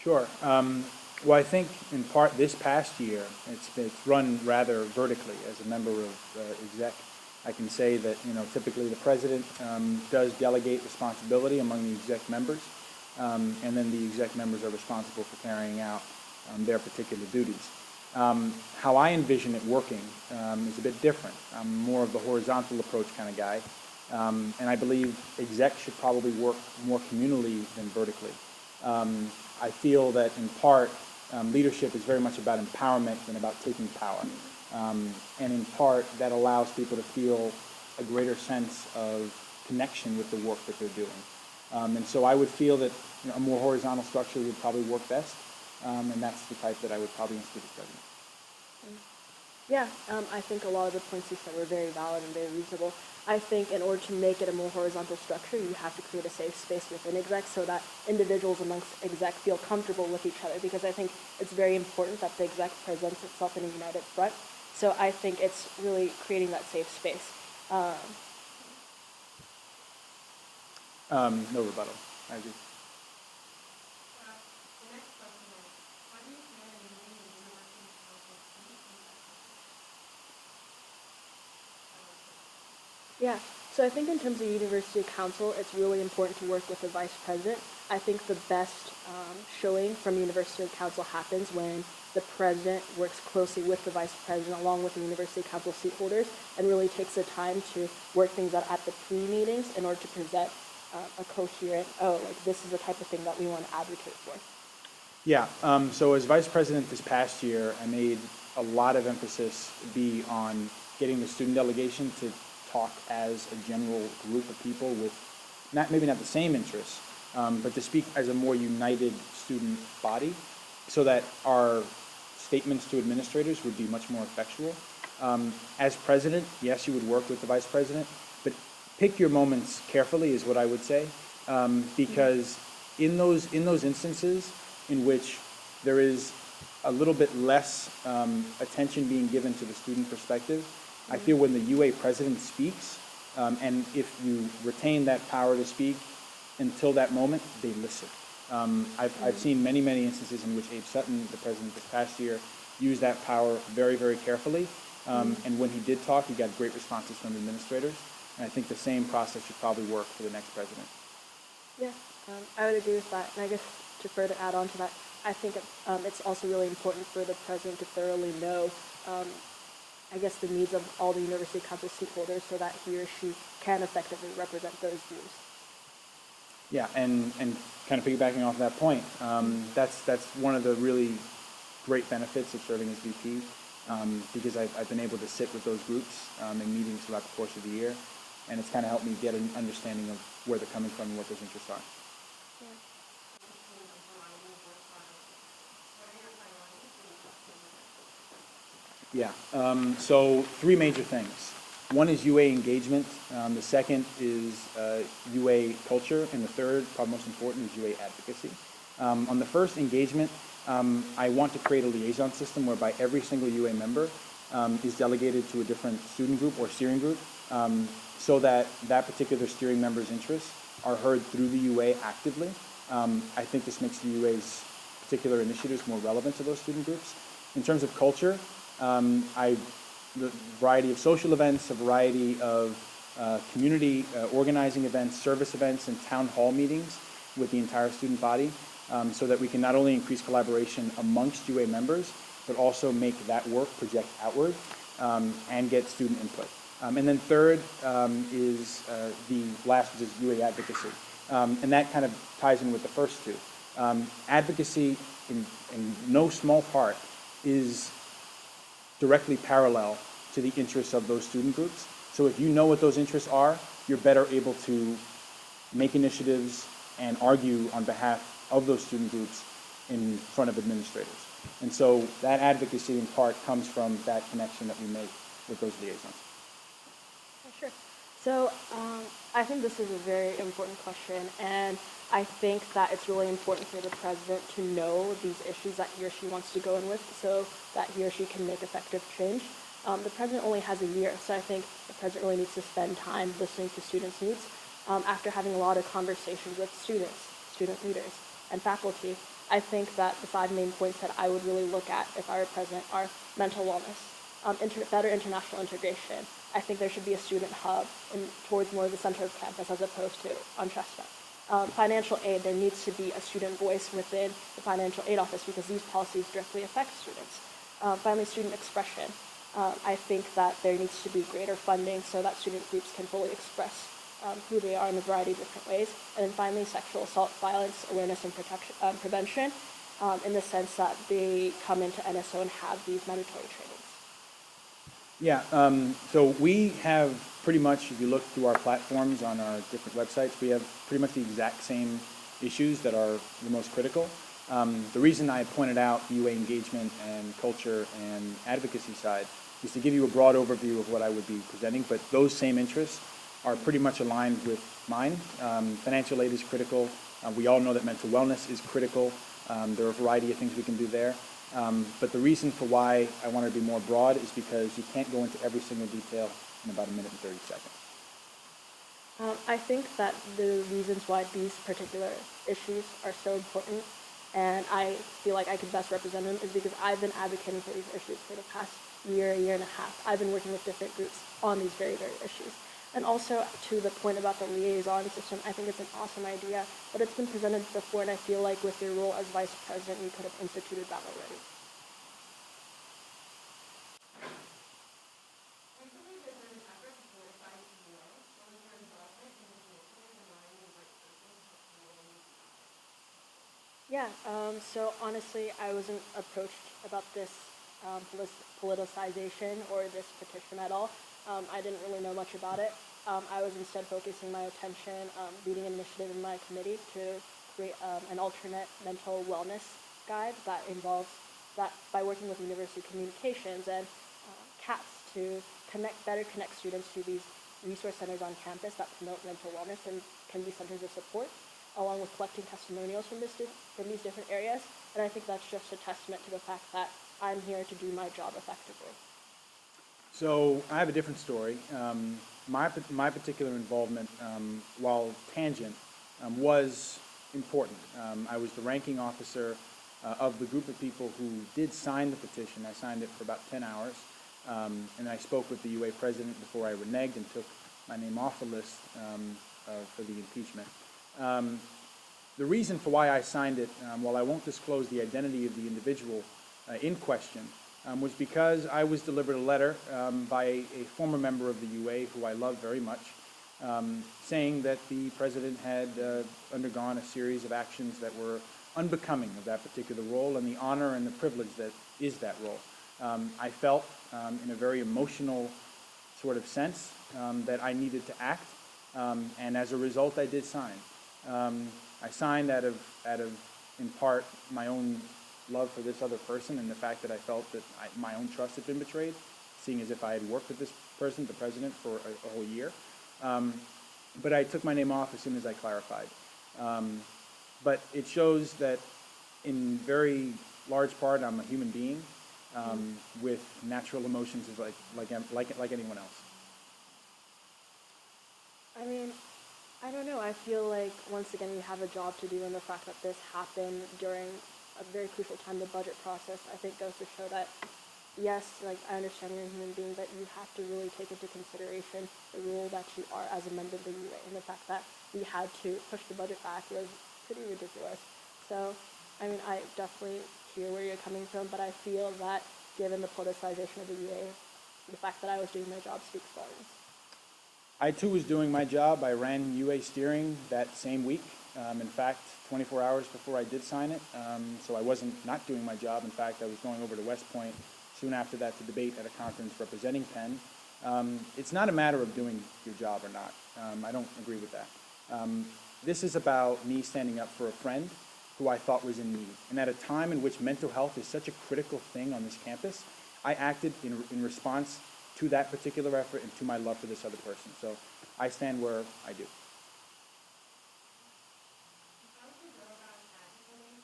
Sure. Well, I think in part this past year, it's run rather vertically as a member of exec. I can say that typically the president does delegate responsibility among the exec members, and then the exec members are responsible for carrying out their particular duties. How I envision it working is a bit different. I'm more of the horizontal approach kind of guy, and I believe exec should probably work more communally than vertically. I feel that in part, leadership is very much about empowerment than about taking power. And in part, that allows people to feel a greater sense of connection with the work that they're doing. And so I would feel that a more horizontal structure would probably work best, and that's the type that I would probably institute as president. Yeah, I think a lot of the points you said were very valid and very reasonable. I think in order to make it a more horizontal structure, you have to create a safe space within exec so that individuals amongst exec feel comfortable with each other, because I think it's very important that the exec presents itself in a united front. So I think it's really creating that safe space. No rebuttal. I agree. Yeah, so I think in terms of university council, it's really important to work with the vice president. I think the best showing from university council happens when the president works closely with the vice president along with the university council seat holders and really takes the time to work things out at the pre-meetings in order to present a coherent, this is the type of thing that we want to advocate for. Yeah, so as vice president this past year, I made a lot of emphasis be on getting the student delegation to talk as a general group of people with maybe not the same interests, but to speak as a more united student body so that our statements to administrators would be much more effectual. As president, yes, you would work with the vice president, but pick your moments carefully is what I would say, because in those instances in which there is a little bit less attention being given to the student perspective, I feel when the UA president speaks, and if you retain that power to speak until that moment, they listen. I've seen many instances in which Abe Sutton, the president this past year, used that power very, very carefully. And when he did talk, he got great responses from administrators. And I think the same process should probably work for the next president. Yeah, I would agree with that. And I guess to further add on to that, I think it's also really important for the president to thoroughly know the needs of all the university council seat holders so that he or she can effectively represent those views. Yeah, and kind of piggybacking off that point, that's one of the really great benefits of serving as VP, because I've been able to sit with those groups in meetings throughout the course of the year, and it's kind of helped me get an understanding of where they're coming from and what those interests are. Yeah, so three major things. One is UA engagement, the second is UA culture, and the third, probably most important, is UA advocacy. On the first, engagement, I want to create a liaison system whereby every single UA member is delegated to a different student group or steering group, so that that particular steering member's interests are heard through the UA actively. I think this makes the UA's particular initiatives more relevant to those student groups. In terms of culture, the variety of social events, a variety of community organizing events, service events, and town hall meetings with the entire student body, so that we can not only increase collaboration amongst UA members, but also make that work project outward and get student input. And then third is the last, which is UA advocacy. And that kind of ties in with the first two. Advocacy, in no small part, is directly parallel to the interests of those student groups. So if you know what those interests are, you're better able to make initiatives and argue on behalf of those student groups in front of administrators. And so that advocacy in part comes from that connection that we make with those liaisons. Sure. So I think this is a very important question, and I think that it's really important for the president to know these issues that he or she wants to go in with so that he or she can make effective change. The president only has a year, so I think the president really needs to spend time listening to students' needs. After having a lot of conversations with students, student leaders, and faculty, I think that the 5 main points that I would really look at if I were president are mental wellness, better international integration. I think there should be a student hub towards more of the center of campus as opposed to on Chestnut. Financial aid, there needs to be a student voice within the financial aid office because these policies directly affect students. Finally, student expression. I think that there needs to be greater funding so that student groups can fully express who they are in a variety of different ways. And then finally, sexual assault, violence, awareness, and prevention, in the sense that they come into NSO and have these mandatory trainings. Yeah, so we have pretty much, if you look through our platforms on our different websites, we have pretty much the exact same issues that are the most critical. The reason I pointed out UA engagement and culture and advocacy side is to give you a broad overview of what I would be presenting, but those same interests are pretty much aligned with mine. Financial aid is critical. We all know that mental wellness is critical. There are a variety of things we can do there. But the reason for why I want to be more broad is because you can't go into every single detail in about 1 minute and 30 seconds. I think that the reasons why these particular issues are so important and I feel like I could best represent them is because I've been advocating for these issues for the past year and a half. I've been working with different groups on these very, very issues. And also to the point about the liaison system, I think it's an awesome idea, but it's been presented before, and I feel like with your role as vice president, you could have instituted that already. Yeah, so honestly, I wasn't approached about this politicization or this petition at all. I didn't really know much about it. I was instead focusing my attention, leading an initiative in my committee to create an alternate mental wellness guide that involves that by working with university communications and CAPS to better connect students to these resource centers on campus that promote mental wellness and can be centers of support, along with collecting testimonials from these different areas. And I think that's just a testament to the fact that I'm here to do my job effectively. So I have a different story. My particular involvement, while tangent, was important. I was the ranking officer of the group of people who did sign the petition. I signed it for about 10 hours. And I spoke with the UA president before I reneged and took my name off the list for the impeachment. The reason for why I signed it, while I won't disclose the identity of the individual in question, was because I was delivered a letter by a former member of the UA who I love very much, saying that the president had undergone a series of actions that were unbecoming of that particular role and the honor and the privilege that is that role. I felt, in a very emotional sort of sense, that I needed to act, and as a result, I did sign. I signed out of, in part, my own love for this other person and the fact that I felt that my own trust had been betrayed, seeing as if I had worked with this person, the president, for a whole year. But I took my name off as soon as I clarified. But it shows that in very large part, I'm a human being with natural emotions like anyone else. I mean, I don't know. I feel like, once again, we have a job to do, and the fact that this happened during a very crucial time, the budget process, I think goes to show that, yes, like, I understand you're a human being, but you have to really take into consideration the role that you are as a member of the UA, and the fact that we had to push the budget back was pretty ridiculous. So, I mean, I definitely hear where you're coming from, but I feel that given the politicization of the UA, the fact that I was doing my job speaks volumes. I too was doing my job. I ran UA steering that same week. In fact, 24 hours before I did sign it. So I wasn't not doing my job. In fact, I was going over to West Point soon after that to debate at a conference representing Penn. It's not a matter of doing your job or not. I don't agree with that. This is about me standing up for a friend who I thought was in need. And at a time in which mental health is such a critical thing on this campus, I acted in response to that particular effort and to my love for this other person. So I stand where I do.